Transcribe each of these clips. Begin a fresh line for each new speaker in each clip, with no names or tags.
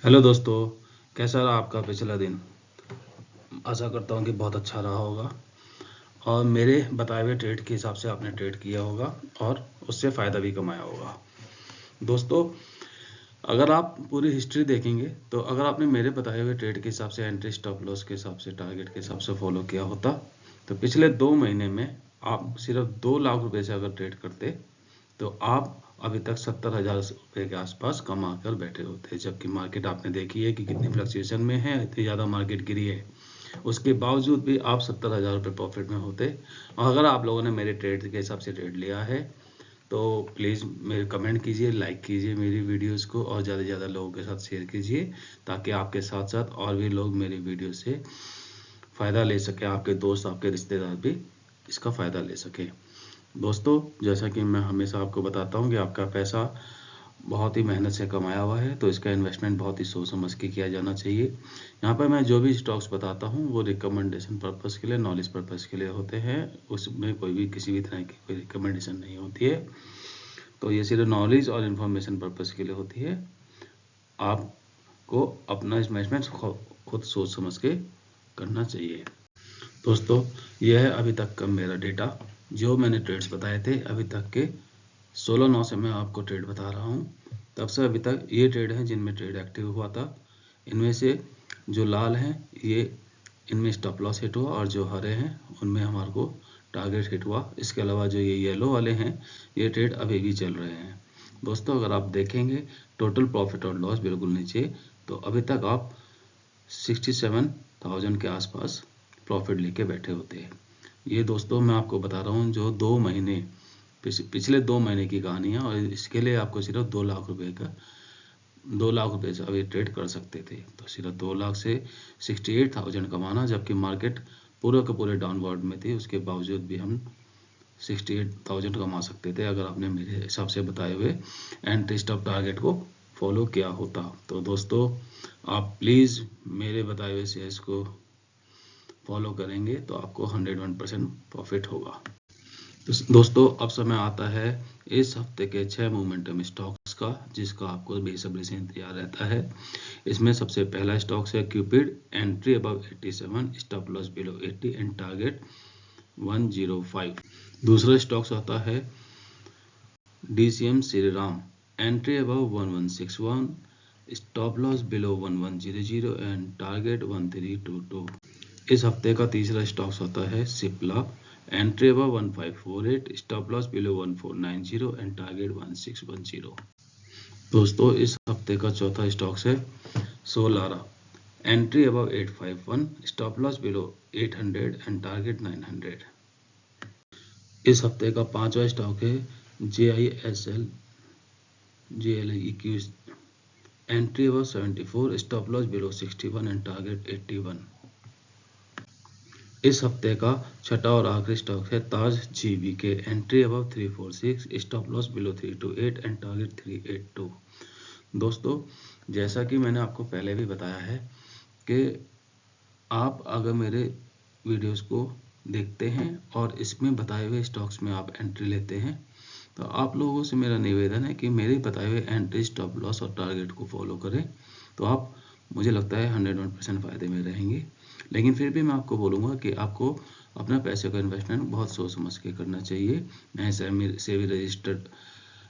Hello दोस्तों, कैसा रहा आपका पिछला दिन। आशा करता हूँ कि बहुत अच्छा रहा होगा और मेरे बताए हुए ट्रेड के हिसाब से आपने ट्रेड किया होगा और उससे फ़ायदा भी कमाया होगा। दोस्तों, अगर आप पूरी हिस्ट्री देखेंगे तो अगर आपने मेरे बताए हुए ट्रेड के हिसाब से एंट्री, स्टॉप लॉस के हिसाब से, टारगेट के हिसाब से फॉलो किया होता तो पिछले 2 महीने में आप सिर्फ 2 लाख रुपए से अगर ट्रेड करते तो आप अभी तक 70,000 रुपये के आसपास कमा कर बैठे होते। जबकि मार्केट आपने देखी है कि कितनी फ्लक्चुएशन में है, इतनी ज़्यादा मार्केट गिरी है, उसके बावजूद भी आप 70,000 रुपये प्रॉफिट में होते। और अगर आप लोगों ने मेरे ट्रेड के हिसाब से ट्रेड लिया है तो प्लीज़ मेरे कमेंट कीजिए, लाइक कीजिए मेरी वीडियोस को और ज़्यादा से ज़्यादा लोगों के साथ शेयर कीजिए ताकि आपके साथ साथ और भी लोग मेरी वीडियो से फ़ायदा ले सकें, आपके दोस्त, आपके रिश्तेदार भी इसका फ़ायदा ले सकें। दोस्तों, जैसा कि मैं हमेशा आपको बताता हूँ कि आपका पैसा बहुत ही मेहनत से कमाया हुआ है तो इसका इन्वेस्टमेंट बहुत ही सोच समझ के किया जाना चाहिए। यहाँ पर मैं जो भी स्टॉक्स बताता हूँ वो रिकमेंडेशन पर्पज़ के लिए, नॉलेज पर्पज़ के लिए होते हैं। उसमें कोई भी किसी भी तरह की कोई रिकमेंडेशन नहीं होती है, तो ये सिर्फ नॉलेज और इन्फॉर्मेशन पर्पज़ के लिए होती है। आपको अपना इन्वेस्टमेंट खुद सोच समझ के करना चाहिए। दोस्तों, यह है अभी तक का मेरा डेटा, जो मैंने ट्रेड्स बताए थे अभी तक के 16/9 से मैं आपको ट्रेड बता रहा हूँ। तब से अभी तक ये ट्रेड हैं जिनमें ट्रेड एक्टिव हुआ था। इनमें से जो लाल हैं ये इनमें स्टॉप लॉस हिट हुआ और जो हरे हैं उनमें हमारे को टारगेट हिट हुआ। इसके अलावा जो ये येलो वाले हैं ये ट्रेड अभी भी चल रहे हैं। दोस्तों, अगर आप देखेंगे टोटल प्रॉफिट और लॉस बिल्कुल नीचे, तो अभी तक आप 67,000 के आसपास प्रॉफिट लेके बैठे होते हैं। ये दोस्तों मैं आपको बता रहा हूँ जो 2 महीने पिछले 2 महीने की कहानी है और इसके लिए आपको सिर्फ 2 लाख रुपए से अभी ट्रेड कर सकते थे। तो सिर्फ 2 लाख से 68,000 कमाना, जबकि मार्केट पूरे के पूरे डाउनवर्ड में थी, उसके बावजूद भी हम 68,000 कमा सकते थे अगर आपने मेरे हिसाब से बताए हुए एंट्री स्टॉप टारगेट को फॉलो किया होता। तो दोस्तों, आप प्लीज़ मेरे बताए हुए शेयर्स को फॉलो करेंगे तो आपको 101% प्रॉफिट होगा। तो दोस्तों, अब समय आता है इस हफ्ते के 6 मोमेंटम स्टॉक्स का, जिसका आपको बेसब्री से इंतजार रहता है। इसमें सबसे पहला स्टॉक है Cupid, entry above 87, stop loss below 80 and target 105। दूसरा स्टॉक्स आता है DCM Shriram, entry above 1161, stop loss below 1100 and target 1322। इस हफ्ते का तीसरा स्टॉक्स होता है Cipla, entry above 1548, stop loss below 1490 and target 1610। दोस्तों, इस हफ्ते का चौथा स्टॉक्स है Solara, entry above 851, stop loss below 800 and target 900। इस हफ्ते का पांचवा स्टॉक है JISL JLEQ, entry above 74, stop loss below 61 and target 81। इस हफ्ते का छठा और आखिरी स्टॉक है ताज GVK, entry above 346, stop loss below 328 and target 382। दोस्तों, जैसा कि मैंने आपको पहले भी बताया है कि आप अगर मेरे वीडियोस को देखते हैं और इसमें बताए हुए स्टॉक्स में आप एंट्री लेते हैं तो आप लोगों से मेरा निवेदन है कि मेरे बताए हुए एंट्री, स्टॉप लॉस और टारगेट को फॉलो करें तो आप, मुझे लगता है 101% फ़ायदे में रहेंगे। लेकिन फिर भी मैं आपको बोलूँगा कि आपको अपना पैसे का इन्वेस्टमेंट बहुत सोच समझ के करना चाहिए। मैं सेबी रजिस्टर्ड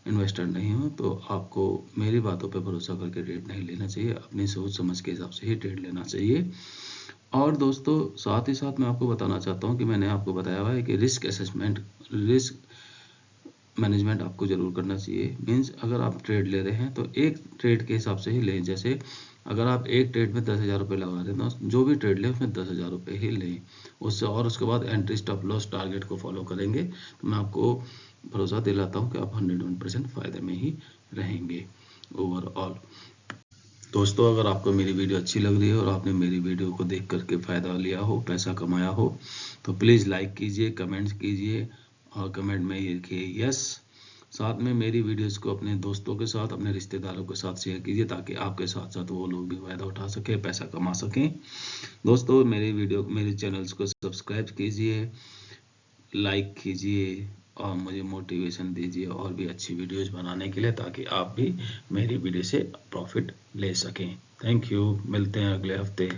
इन्वेस्टर नहीं हूँ, तो आपको मेरी बातों पर भरोसा करके ट्रेड नहीं लेना चाहिए, अपनी सोच समझ के हिसाब से ही ट्रेड लेना चाहिए। और दोस्तों, साथ ही साथ मैं आपको बताना चाहता हूँ कि मैंने आपको बताया हुआ है कि रिस्क मैनेजमेंट आपको ज़रूर करना चाहिए। मीन्स अगर आप ट्रेड ले रहे हैं तो एक ट्रेड के हिसाब से ही लें। जैसे अगर आप एक ट्रेड में 10,000 रुपये लगा रहे हैं तो जो भी ट्रेड लें उसमें 10,000 रुपये ही लें उससे, और उसके बाद एंट्री, स्टॉप लॉस, टारगेट को फॉलो करेंगे तो मैं आपको भरोसा दिलाता हूँ कि आप 101% फ़ायदे में ही रहेंगे ओवरऑल। दोस्तों, अगर आपको मेरी वीडियो अच्छी लग रही है और आपने मेरी वीडियो को देख करके फ़ायदा लिया हो, पैसा कमाया हो, तो प्लीज़ लाइक कीजिए, कमेंट्स कीजिए और कमेंट में ये लिखिए यस। साथ में मेरी वीडियोस को अपने दोस्तों के साथ, अपने रिश्तेदारों के साथ शेयर कीजिए ताकि आपके साथ साथ वो लोग भी फ़ायदा उठा सकें, पैसा कमा सकें। दोस्तों, मेरे चैनल्स को सब्सक्राइब कीजिए, लाइक कीजिए और मुझे मोटिवेशन दीजिए और भी अच्छी वीडियोज़ बनाने के लिए ताकि आप भी मेरी वीडियो से प्रॉफिट ले सकें। थैंक यू, मिलते हैं अगले हफ्ते।